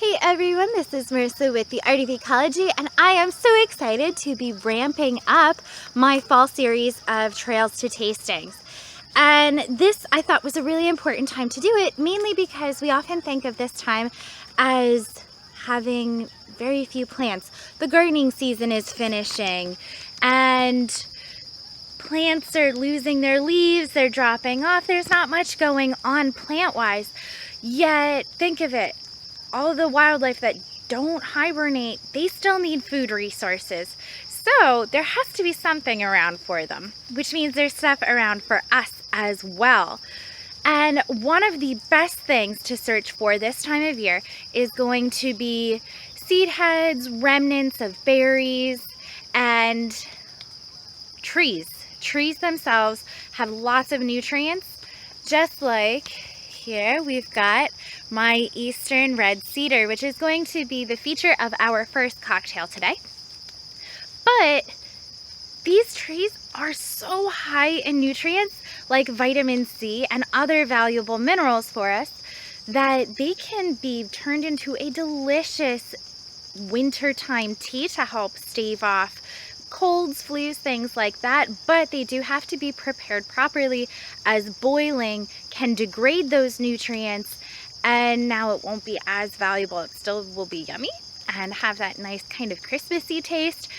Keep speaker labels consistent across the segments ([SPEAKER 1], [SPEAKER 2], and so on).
[SPEAKER 1] Hey everyone, this is Marissa with the Art of Ecology, and I am so excited to be ramping up my fall series of Trails to Tastings. And this I thought was a really important time to do it, mainly because we often think of this time as having very few plants. The gardening season is finishing and plants are losing their leaves, they're dropping off, there's not much going on plant-wise. Yet, think of it, all the wildlife that don't hibernate, they still need food resources. So there has to be something around for them, which means there's stuff around for us as well. And one of the best things to search for this time of year is going to be seed heads, remnants of berries, and trees. Trees themselves have lots of nutrients, just like here we've got my Eastern Red Cedar, which is going to be the feature of our first cocktail today. But these trees are so high in nutrients like vitamin C and other valuable minerals for us that they can be turned into a delicious wintertime tea to help stave off colds, flus, things like that, but they do have to be prepared properly, as boiling can degrade those nutrients, and now it won't be as valuable. It still will be yummy and have that nice kind of Christmassy taste,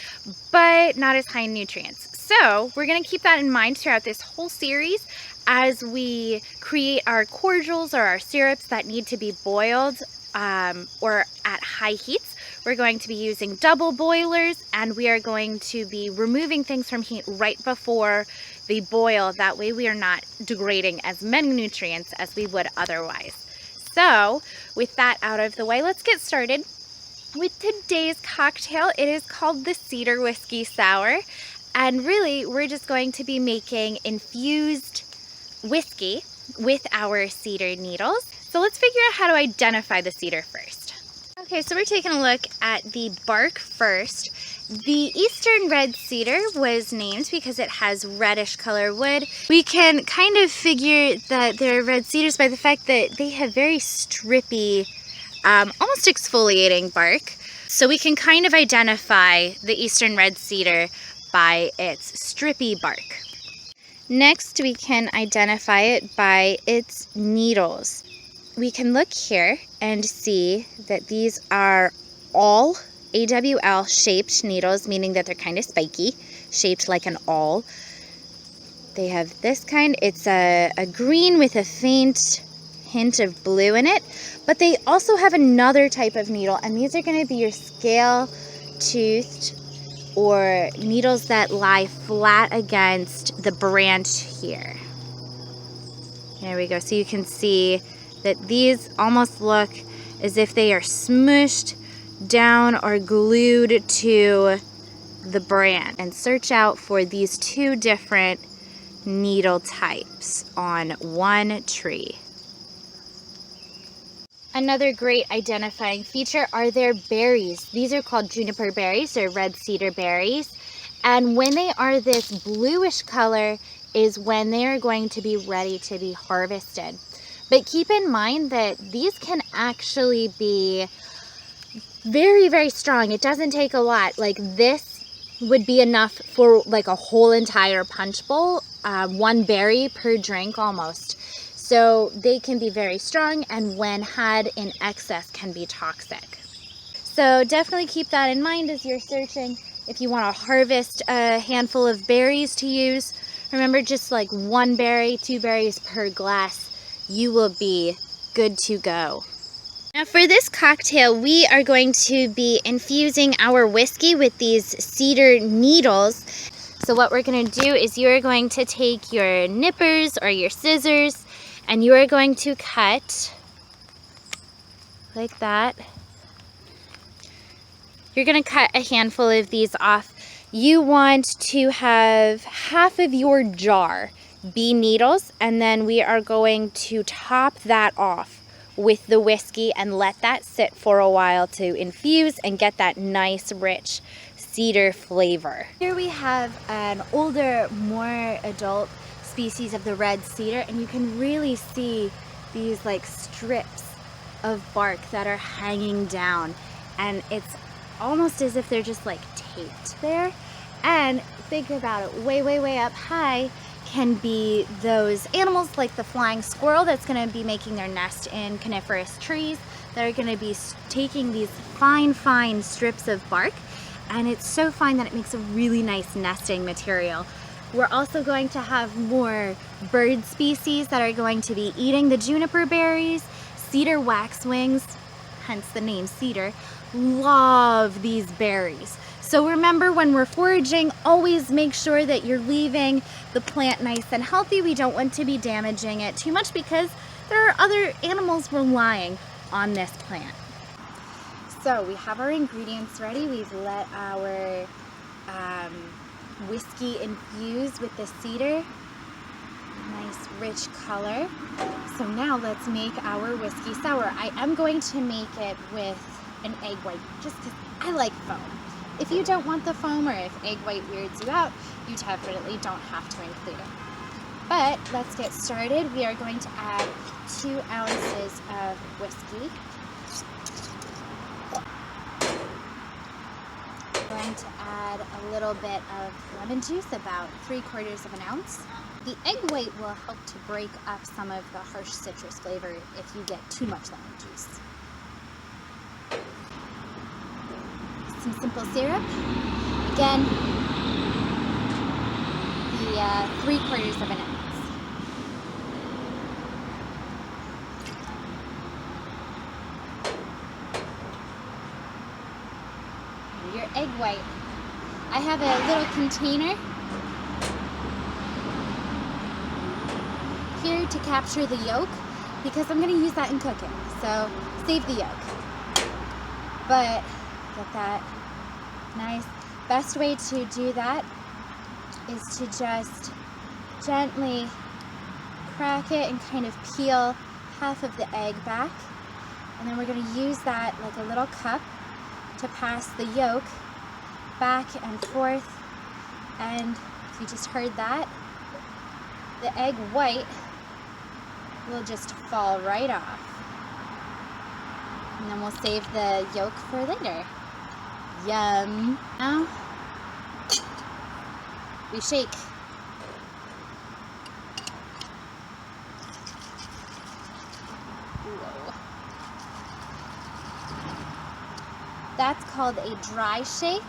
[SPEAKER 1] but not as high in nutrients. So we're going to keep that in mind throughout this whole series as we create our cordials or our syrups that need to be boiled or at high heats. We're going to be using double boilers, and we are going to be removing things from heat right before they boil. That way we are not degrading as many nutrients as we would otherwise. So with that out of the way, let's get started with today's cocktail. It is called the Cedar Whiskey Sour, and really we're just going to be making infused whiskey with our cedar needles. So let's figure out how to identify the cedar first. Okay, so we're taking a look at the bark first. The Eastern Red Cedar was named because it has reddish color wood. We can kind of figure that they're red cedars by the fact that they have very strippy, almost exfoliating bark. So we can kind of identify the Eastern Red Cedar by its strippy bark. Next, we can identify it by its needles. We can look here and see that these are all AWL shaped needles, meaning that they're kind of spiky, shaped like an awl. They have this kind. It's a green with a faint hint of blue in it, but they also have another type of needle, and these are going to be your scale-toothed or needles that lie flat against the branch here. There we go. So you can see that these almost look as if they are smooshed down or glued to the branch. And search out for these two different needle types on one tree. Another great identifying feature are their berries. These are called juniper berries or red cedar berries. And when they are this bluish color is when they are going to be ready to be harvested. But keep in mind that these can actually be very, very strong. It doesn't take a lot. Like this would be enough for like a whole entire punch bowl, one berry per drink almost. So they can be very strong, and when had in excess can be toxic. So definitely keep that in mind as you're searching. If you want to harvest a handful of berries to use, remember just like one berry, 2 berries per glass. You will be good to go. Now for this cocktail, we are going to be infusing our whiskey with these cedar needles. So what we're going to do is you're going to take your nippers or your scissors, and you are going to cut like that. You're going to cut a handful of these off. You want to have half of your jar be needles, and then we are going to top that off with the whiskey and let that sit for a while to infuse and get that nice rich cedar flavor. Here we have an older, more adult species of the red cedar, and you can really see these like strips of bark that are hanging down, and it's almost as if they're just like taped there. And think about it, way up high can be those animals like the flying squirrel that's going to be making their nest in coniferous trees that are going to be taking these fine strips of bark, and it's so fine that it makes a really nice nesting material. We're also going to have more bird species that are going to be eating the juniper berries. Cedar waxwings, hence the name cedar, love these berries. So remember, when we're foraging, always make sure that you're leaving the plant nice and healthy. We don't want to be damaging it too much because there are other animals relying on this plant. So we have our ingredients ready. We've let our whiskey infuse with the cedar. Nice rich color. So now let's make our whiskey sour. I am going to make it with an egg white just because I like foam. If you don't want the foam, or if egg white weirds you out, you definitely don't have to include it. But let's get started. We are going to add 2 ounces of whiskey. We're going to add a little bit of lemon juice, about 3/4 of an ounce. The egg white will help to break up some of the harsh citrus flavor if you get too much lemon juice. Some simple syrup. Again, the 3/4 of an ounce. Your egg white. I have a little container here to capture the yolk because I'm going to use that in cooking. So save the yolk. But get that nice. Best way to do that is to just gently crack it and kind of peel half of the egg back. And then we're going to use that like a little cup to pass the yolk back and forth. And if you just heard that, the egg white will just fall right off. And then we'll save the yolk for later. Yum. Now, we shake. Whoa. That's called a dry shake.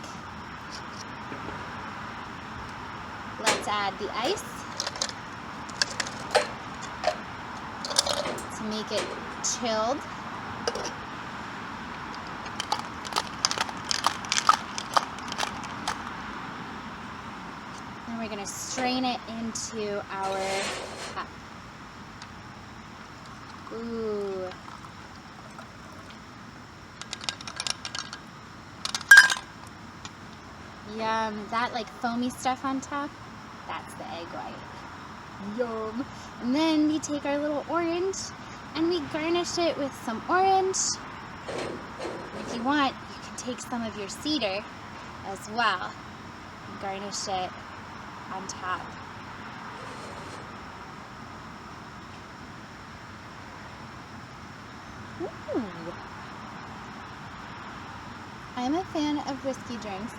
[SPEAKER 1] Let's add the ice to make it chilled. Then we're going to strain it into our cup. Ooh. Yum. That like foamy stuff on top, that's the egg white. Yum. And then we take our little orange and we garnish it with some orange. If you want, you can take some of your cedar as well and garnish it on top. Ooh. I'm a fan of whiskey drinks.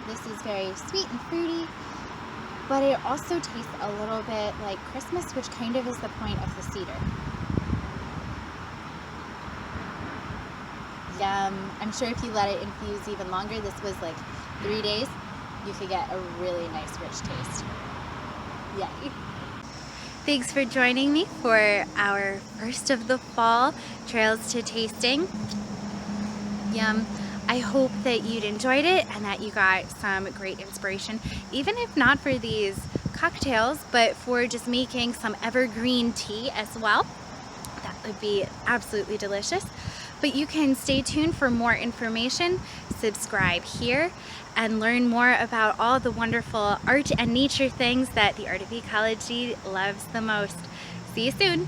[SPEAKER 1] This is very sweet and fruity, but it also tastes a little bit like Christmas, which kind of is the point of the cedar. Yum. I'm sure if you let it infuse even longer, this was like 3 days, you could get a really nice rich taste. Yay. Thanks for joining me for our first of the fall Trails to Tasting. Yum. I hope that you'd enjoyed it and that you got some great inspiration, even if not for these cocktails, but for just making some evergreen tea as well. That would be absolutely delicious. But you can stay tuned for more information, subscribe here, and learn more about all the wonderful art and nature things that the Art of Ecology loves the most. See you soon.